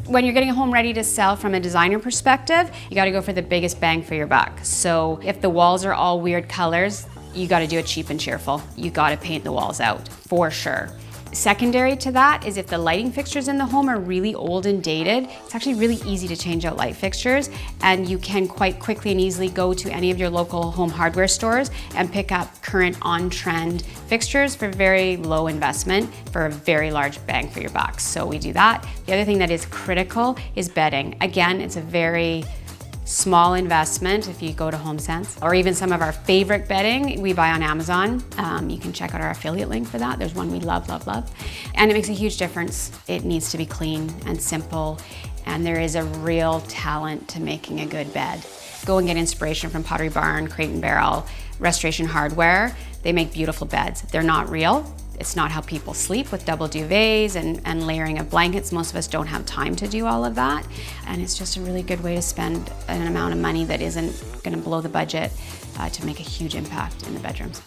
When you're getting a home ready to sell from a designer perspective, you gotta go for the biggest bang for your buck. So if the walls are all weird colors, you gotta do it cheap and cheerful. You gotta paint the walls out, for sure. Secondary to that is if the lighting fixtures in the home are really old and dated, it's actually really easy to change out light fixtures, and you can quite quickly and easily go to any of your local home hardware stores and pick up current on-trend fixtures for very low investment for a very large bang for your buck. So we do that. The other thing that is critical is bedding. Again, it's a very small investment if you go to HomeSense, or even some of our favorite bedding we buy on Amazon. You can check out our affiliate link for that. There's one we love, love, love. And it makes a huge difference. It needs to be clean and simple, and there is a real talent to making a good bed. Go and get inspiration from Pottery Barn, Crate & Barrel, Restoration Hardware. They make beautiful beds. They're not real. It's not how people sleep with double duvets and layering of blankets. Most of us don't have time to do all of that. And it's just a really good way to spend an amount of money that isn't gonna blow the budget to make a huge impact in the bedrooms.